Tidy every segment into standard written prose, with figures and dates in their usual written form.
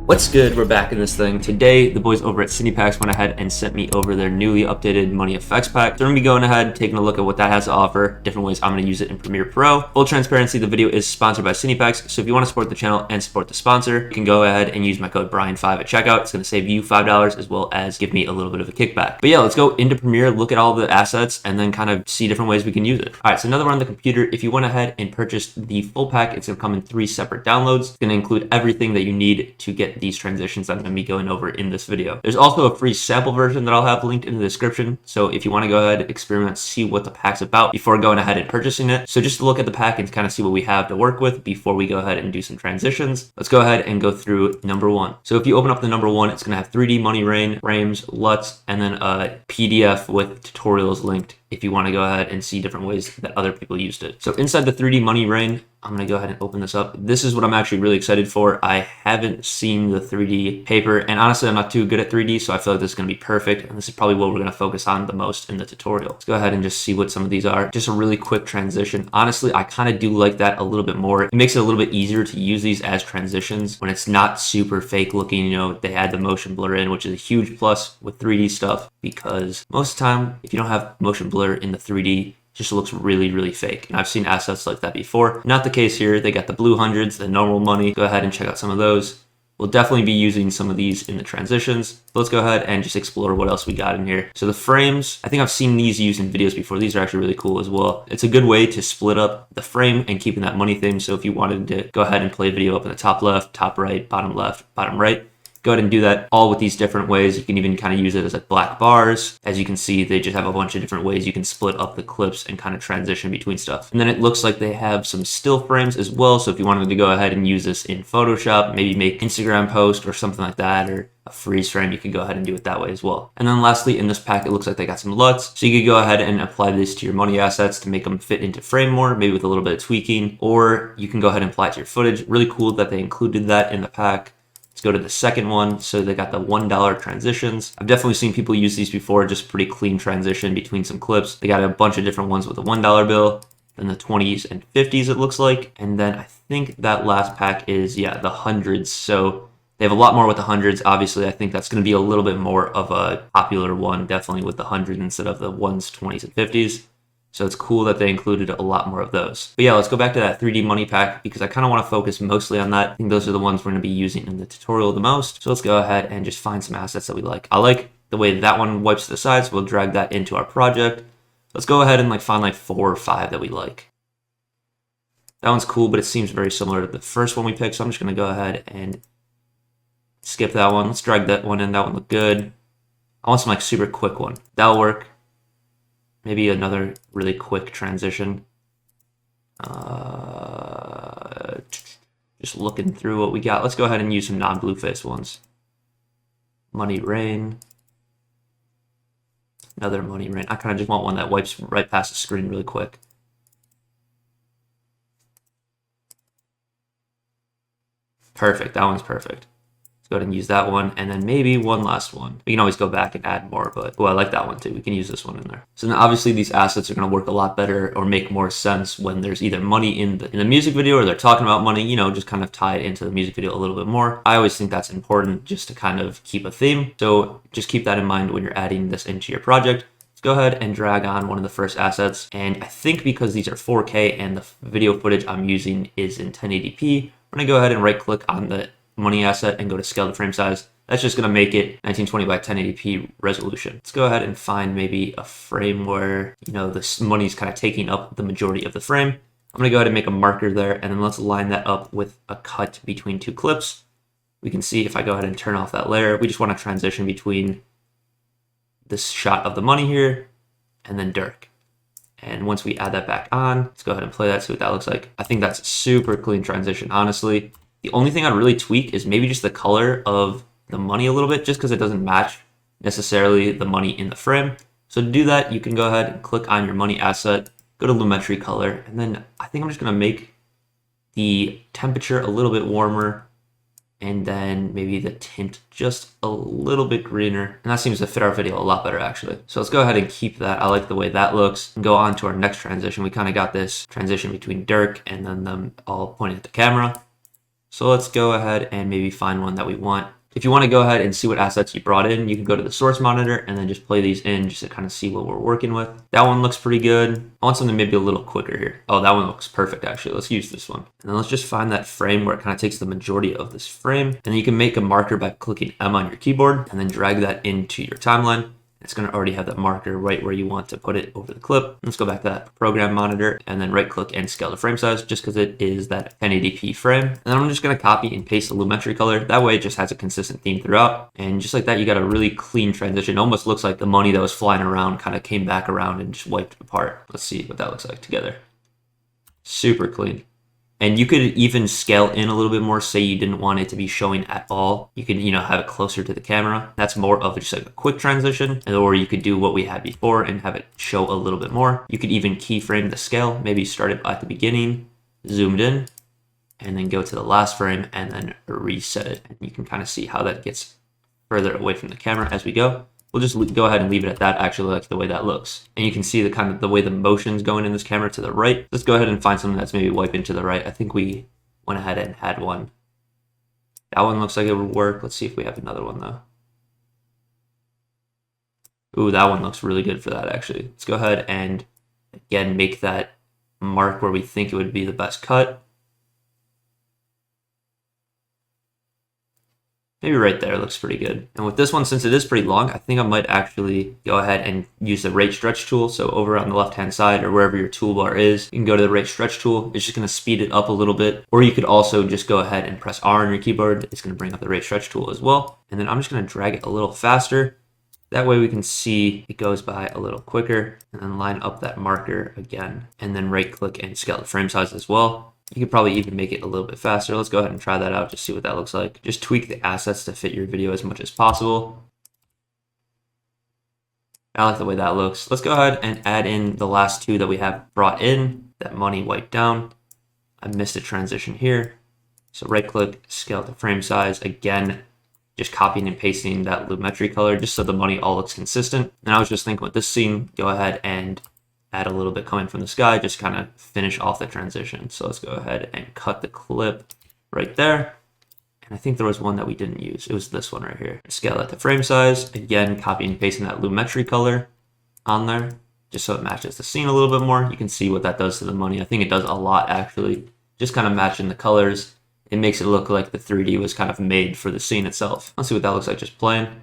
What's good? We're back in this thing. Today, the boys over at Cinepacks went ahead and sent me over their newly updated Money Effects pack. So we're gonna be going ahead, taking a look at what that has to offer, different ways I'm gonna use it in Premiere Pro. Full transparency, the video is sponsored by Cinepacks, so if you wanna support the channel and support the sponsor, you can go ahead and use my code Bryan5 at checkout. It's gonna save you $5 as well as give me a little bit of a kickback. But yeah, let's go into Premiere, look at all the assets, and then kind of see different ways we can use it. All right, so now that we're on the computer, if you went ahead and purchased the full pack, it's gonna come in 3 separate downloads. It's gonna include everything that you need to get these transitions that I'm going to be going over in this video. There's also a free sample version that I'll have linked in the description. So if you want to go ahead, experiment, see what the pack's about before going ahead and purchasing it. So just to look at the pack and kind of see what we have to work with before we go ahead and do some transitions. Let's go ahead and go through number 1. So if you open up the number 1, it's going to have 3D money rain, frames, LUTs, and then a PDF with tutorials linked if you want to go ahead and see different ways that other people used it. So inside the 3D money rain, I'm going to go ahead and open this up. This is what I'm actually really excited for. I haven't seen the 3D paper, and honestly, I'm not too good at 3D, so I feel like this is going to be perfect, and this is probably what we're going to focus on the most in the tutorial. Let's go ahead and just see what some of these are. Just a really quick transition. Honestly, I kind of do like that a little bit more. It makes it a little bit easier to use these as transitions when it's not super fake looking. You know, they add the motion blur in, which is a huge plus with 3D stuff, because most of the time, if you don't have motion blur in the 3D, just looks really, really fake. And I've seen assets like that before. Not the case here. They got the blue hundreds, the normal money. Go ahead and check out some of those. We'll definitely be using some of these in the transitions. Let's go ahead and just explore what else we got in here. So the frames, I think I've seen these used in videos before. These are actually really cool as well. It's a good way to split up the frame and keeping that money theme. So if you wanted to go ahead and play a video up in the top left, top right, bottom left, bottom right, go ahead and do that all with these different ways. You can even kind of use it as like black bars. As you can see, they just have a bunch of different ways you can split up the clips and kind of transition between stuff. And then it looks like they have some still frames as well. So if you wanted to go ahead and use this in Photoshop, maybe make Instagram post or something like that, or a freeze frame, you can go ahead and do it that way as well. And then lastly, in this pack, it looks like they got some LUTs. So you could go ahead and apply this to your money assets to make them fit into frame more, maybe with a little bit of tweaking, or you can go ahead and apply it to your footage. Really cool that they included that in the pack. Let's go to the second one. So they got the $1 transitions. I've definitely seen people use these before, just pretty clean transition between some clips. They got a bunch of different ones with the $1 bill, then the 20s and 50s it looks like. And then I think that last pack is, yeah, the hundreds. So they have a lot more with the hundreds. Obviously, I think that's going to be a little bit more of a popular one, definitely with the 100 instead of the 1s, 20s, and 50s. So it's cool that they included a lot more of those. But yeah, let's go back to that 3D money pack because I kind of want to focus mostly on that. I think those are the ones we're going to be using in the tutorial the most. So let's go ahead and just find some assets that we like. I like the way that one wipes to the side, so we'll drag that into our project. Let's go ahead and find 4 or 5 that we like. That one's cool, but it seems very similar to the first one we picked, so I'm just going to go ahead and skip that one. Let's drag that one in. That one looked good. I want some super quick one. That'll work. Maybe another really quick transition. Just looking through what we got. Let's go ahead and use some non-blue face ones. Money rain. Another money rain. I kind of just want one that wipes right past the screen really quick. Perfect. That one's perfect. Go ahead and use that one, and then maybe one last one. We can always go back and add more, but I like that one too. We can use this one in there. So then obviously these assets are going to work a lot better or make more sense when there's either money in the music video or they're talking about money, you know, just kind of tie it into the music video a little bit more. I always think that's important just to kind of keep a theme. So just keep that in mind when you're adding this into your project. Let's go ahead and drag on one of the first assets. And I think because these are 4K and the video footage I'm using is in 1080p, we're going to go ahead and right click on the money asset and go to scale to frame size. That's just going to make it 1920 by 1080p resolution. Let's go ahead and find maybe a frame where, you know, this money's kind of taking up the majority of the frame. I'm going to go ahead and make a marker there, and then let's line that up with a cut between 2 clips. We can see if I go ahead and turn off that layer, we just want to transition between this shot of the money here and then Dirk. And once we add that back on, let's go ahead and play that, see what that looks like. I think that's a super clean transition, honestly. The only thing I'd really tweak is maybe just the color of the money a little bit, just because it doesn't match necessarily the money in the frame. So to do that, you can go ahead and click on your money asset, go to Lumetri color, and then I think I'm just going to make the temperature a little bit warmer, and then maybe the tint just a little bit greener. And that seems to fit our video a lot better, actually. So let's go ahead and keep that. I like the way that looks. And go on to our next transition. We kind of got this transition between Dirk and then them all pointing at the camera. So let's go ahead and maybe find one that we want. If you want to go ahead and see what assets you brought in, you can go to the source monitor and then just play these in just to kind of see what we're working with. That one looks pretty good. I want something maybe a little quicker here. Oh, that one looks perfect actually. Let's use this one. And then let's just find that frame where it kind of takes the majority of this frame. And then you can make a marker by clicking M on your keyboard and then drag that into your timeline. It's going to already have that marker right where you want to put it over the clip. Let's go back to that program monitor and then right click and scale the frame size just because it is that 1080p frame. And then I'm just going to copy and paste the lumetri color. That way it just has a consistent theme throughout. And just like that, you got a really clean transition. It almost looks like the money that was flying around kind of came back around and just wiped apart. Let's see what that looks like together. Super clean. And you could even scale in a little bit more, say you didn't want it to be showing at all. You could, have it closer to the camera. That's more of just like a quick transition. Or you could do what we had before and have it show a little bit more. You could even keyframe the scale, maybe start it at the beginning, zoomed in, and then go to the last frame and then reset it. And you can kind of see how that gets further away from the camera as we go. We'll just go ahead and leave it at that. Actually, like the way that looks. And you can see the way the motion's going in this camera to the right. Let's go ahead and find something that's maybe wiping to the right. I think we went ahead and had one. That one looks like it would work. Let's see if we have another one though. Ooh, that one looks really good for that actually. Let's go ahead and again make that mark where we think it would be the best cut. Maybe right there looks pretty good. And with this one, since it is pretty long, I think I might actually go ahead and use the rate stretch tool. So over on the left-hand side or wherever your toolbar is, you can go to the rate stretch tool. It's just going to speed it up a little bit. Or you could also just go ahead and press R on your keyboard. It's going to bring up the rate stretch tool as well. And then I'm just going to drag it a little faster. That way we can see it goes by a little quicker, and then line up that marker again, and then right click and scale the frame size as well. You could probably even make it a little bit faster. Let's go ahead and try that out, just see what that looks like. Just tweak the assets to fit your video as much as possible. I like the way that looks. Let's go ahead and add in the last two that we have brought in, that money wiped down. I missed a transition here. So right click, scale the frame size. Again, just copying and pasting that lumetri color just so the money all looks consistent. And I was just thinking with this scene, go ahead and add a little bit coming from the sky, just kind of finish off the transition. So let's go ahead and cut the clip right there. And I think there was one that we didn't use. It was this one right here. Scale at the frame size. Again, copying and pasting that lumetri color on there, just so it matches the scene a little bit more. You can see what that does to the money. I think it does a lot actually. Just kind of matching the colors. It makes it look like the 3D was kind of made for the scene itself. Let's see what that looks like just playing.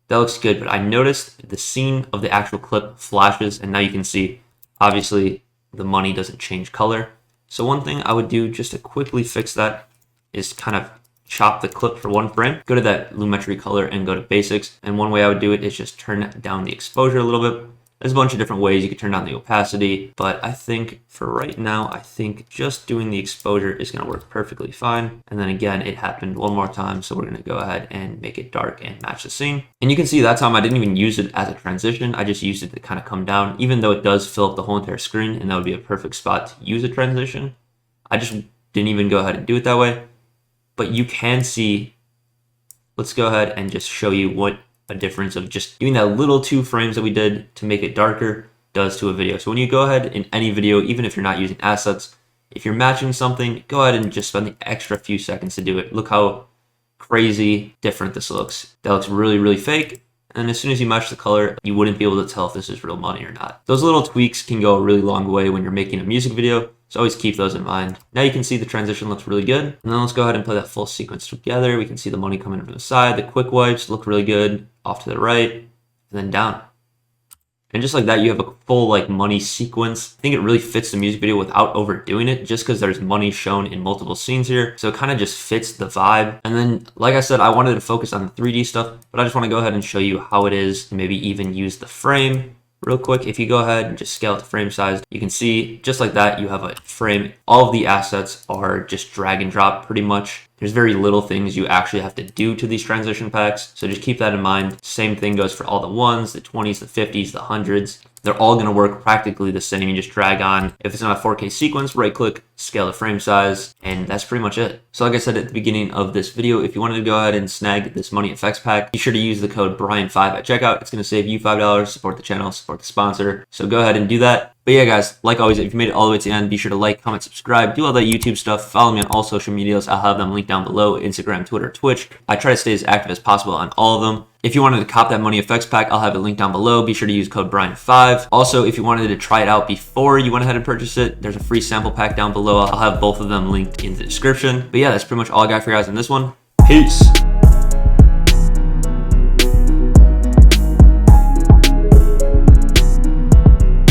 That looks good, but I noticed the scene of the actual clip flashes, and now you can see, obviously, the money doesn't change color. So one thing I would do just to quickly fix that is kind of chop the clip for one frame, go to that lumetri color and go to basics. And one way I would do it is just turn down the exposure a little bit. There's a bunch of different ways you can turn down the opacity, but I think for right now, I think just doing the exposure is going to work perfectly fine. And then again, it happened one more time, so we're going to go ahead and make it dark and match the scene. And you can see that time I didn't even use it as a transition. I just used it to kind of come down, even though it does fill up the whole entire screen, and that would be a perfect spot to use a transition. I just didn't even go ahead and do it that way. But you can see, let's go ahead and just show you what a difference of just doing that little 2 frames that we did to make it darker does to a video. So when you go ahead in any video, even if you're not using assets, if you're matching something, go ahead and just spend the extra few seconds to do it. Look how crazy different this looks. That looks really, really fake. And as soon as you match the color, you wouldn't be able to tell if this is real money or not. Those little tweaks can go a really long way when you're making a music video. So always keep those in mind. Now you can see the transition looks really good. And then let's go ahead and play that full sequence together. We can see the money coming from the side. The quick wipes look really good. Off to the right, and then down. And just like that, you have a full money sequence. I think it really fits the music video without overdoing it, just because there's money shown in multiple scenes here. So it kind of just fits the vibe. And then, like I said, I wanted to focus on the 3D stuff, but I just want to go ahead and show you how it is, and maybe even use the frame real quick. If you go ahead and just scale it to frame size, you can see just like that, you have a frame. All of the assets are just drag and drop pretty much. There's very little things you actually have to do to these transition packs. So just keep that in mind. Same thing goes for all the 1s, the 20s, the 50s, the 100s. They're all going to work practically the same. You just drag on. If it's not a 4K sequence, right click, scale the frame size, and that's pretty much it. So like I said at the beginning of this video, if you wanted to go ahead and snag this money effects pack, be sure to use the code Bryan5 at checkout. It's going to save you $5, support the channel, support the sponsor. So go ahead and do that. But yeah, guys, like always, if you made it all the way to the end, be sure to like, comment, subscribe, do all that YouTube stuff. Follow me on all social medias. I'll have them linked down below: Instagram, Twitter, Twitch. I try to stay as active as possible on all of them. If you wanted to cop that money effects pack, I'll have it linked down below. Be sure to use code Bryan5. Also, if you wanted to try it out before you went ahead and purchased it, there's a free sample pack down below. I'll have both of them linked in the description. But yeah, that's pretty much all I got for you guys in this one. Peace.